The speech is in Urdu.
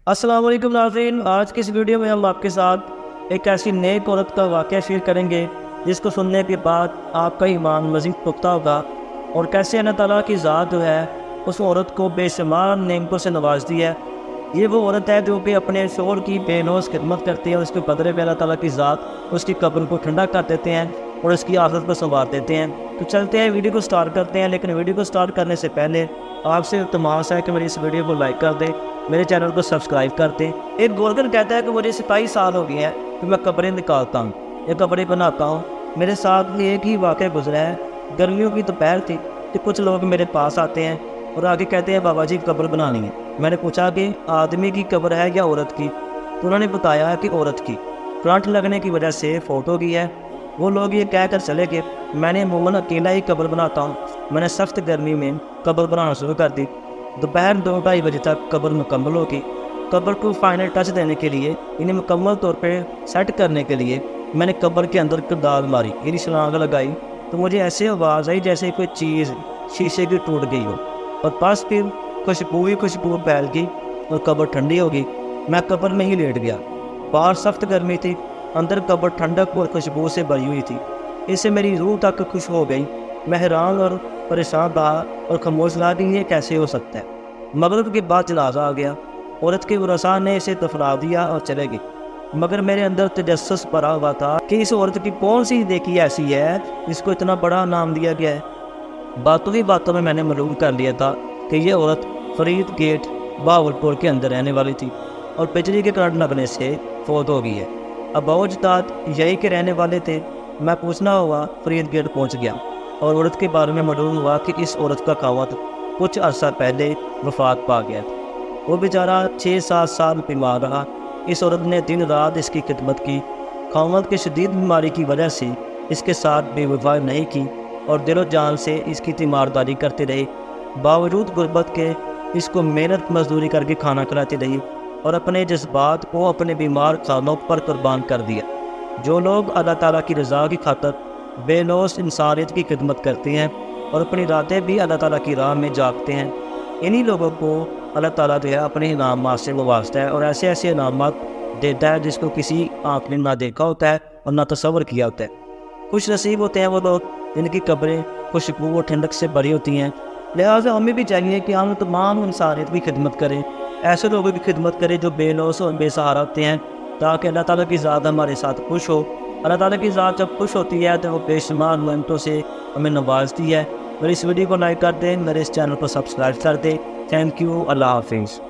السلام علیکم ناظرین، آج کی اس ویڈیو میں ہم آپ کے ساتھ ایک ایسی نیک عورت کا واقعہ شیئر کریں گے جس کو سننے کے بعد آپ کا ایمان مزید پختہ ہوگا، اور کیسے اللہ تعالیٰ کی ذات جو ہے اس عورت کو بے شمار نعمتوں سے نواز دی ہے۔ یہ وہ عورت ہے جو کہ اپنے شوہر کی بے لوث خدمت کرتی ہے، اور اس کے بدلے میں اللہ تعالیٰ کی ذات اس کی قبر کو ٹھنڈا کر دیتے ہیں اور اس کی آخرت کو سنوار دیتے ہیں۔ تو چلتے ہیں ویڈیو کو سٹارٹ کرتے ہیں، لیکن ویڈیو کو سٹارٹ کرنے سے پہلے آپ سے التماس ہے کہ میری اس ویڈیو کو لائک کر دیں، میرے چینل کو سبسکرائب کر دیں۔ ایک گورکن کہتا ہے کہ مجھے 27 سال ہو گئے ہیں کہ میں قبریں نکالتا ہوں یا قبریں بناتا ہوں۔ میرے ساتھ ایک ہی واقعہ گزرا ہے۔ گرمیوں کی دوپہر تھی کہ کچھ لوگ میرے پاس آتے ہیں اور آگے کہتے ہیں بابا جی قبر بنانی ہے۔ میں نے پوچھا کہ آدمی کی قبر ہے یا عورت کی؟ تو انہوں نے بتایا کہ عورت کی، کرنٹ لگنے کی وجہ سے فوٹو کی ہے۔ وہ لوگ یہ کہہ کر چلے گئے۔ میں نے عموماً اکیلا ہی قبر بناتا ہوں۔ میں نے سخت گرمی میں قبر بنانا شروع کر دی۔ دوپہر 2-2:30 بجے تک قبر مکمل ہوگی۔ قبر کو فائنل ٹچ دینے کے لیے، انہیں مکمل طور پہ سیٹ کرنے کے لیے میں نے قبر کے اندر کدال ماری، یعنی چھلانگ لگائی، تو مجھے ایسے آواز آئی جیسے کوئی چیز شیشے کی ٹوٹ گئی ہو، اور پاس پھر خوشبو پھیل گئی اور قبر ٹھنڈی ہو گئی۔ میں قبر میں ہی لیٹ گیا۔ باہر سخت گرمی تھی، اندر قبر ٹھنڈک اور خوشبو سے بھری ہوئی تھی۔ اس سے میری روح تک خوش ہو گئی۔ میں حیران اور پریشان رہا اور خاموش رہا کہ یہ کیسے ہو سکتا ہے۔ مغرب کے بعد جنازہ آ گیا۔ عورت کے ورثاء نے اسے دفنا دیا اور چلے گئے، مگر میرے اندر تجسس بھرا ہوا تھا کہ اس عورت کی کون سی نیکی ایسی ہے جس کو اتنا بڑا نام دیا گیا ہے۔ باتوں ہی باتوں میں نے معلوم کر لیا تھا کہ یہ عورت فرید گیٹ بہاولپور کے اندر رہنے والی تھی اور بجلی کے کرنٹ لگنے سے فوت ہو گئی ہے۔ ابا اجداد یہی کے رہنے والے تھے۔ میں پوچھنا ہوا، فرید گیٹ پہنچ گیا اور عورت کے بارے میں معلوم ہوا کہ اس عورت کا خاوند کچھ عرصہ پہلے وفات پا گیا تھا۔ وہ بیچارہ 6-7 سال بیمار رہا۔ اس عورت نے دن رات اس کی خدمت کی۔ خاوند کی شدید بیماری کی وجہ سے اس کے ساتھ بے وفائی نہیں کی اور دل و جان سے اس کی تیمارداری کرتے رہے۔ باوجود غربت کے اس کو محنت مزدوری کر کے کھانا کھلاتی رہی اور اپنے جذبات کو اپنے بیمار خانوں پر قربان کر دیا۔ جو لوگ اللہ تعالیٰ کی رضا کی خاطر بے لوث انسانیت کی خدمت کرتے ہیں اور اپنی راتیں بھی اللہ تعالیٰ کی راہ میں جاگتے ہیں، انہی لوگوں کو اللہ تعالیٰ جو ہے اپنے انعامات سے نوازتا ہے، اور ایسے انعامات دیتا ہے جس کو کسی آنکھ نے نہ دیکھا ہوتا ہے اور نہ تصور کیا ہوتا ہے۔ خوش نصیب ہوتے ہیں وہ لوگ جن کی قبریں خوشبو و ٹھنڈک سے بھری ہوتی ہیں۔ لہٰذا ہمیں بھی چاہیے کہ ہم تمام انسانیت کی خدمت کریں، ایسے لوگوں کی خدمت کریں جو بے لوث اور بے سہارا ہوتے ہیں، تاکہ اللہ تعالیٰ کی ذات ہمارے ساتھ خوش ہو۔ اللہ تعالیٰ کی ذات جب خوش ہوتی ہے تو وہ بے شمار نعمتوں سے ہمیں نوازتی ہے۔ میری اس ویڈیو کو لائک کر دیں، میرے اس چینل کو سبسکرائب کر دیں۔ تھینک یو، اللہ حافظ۔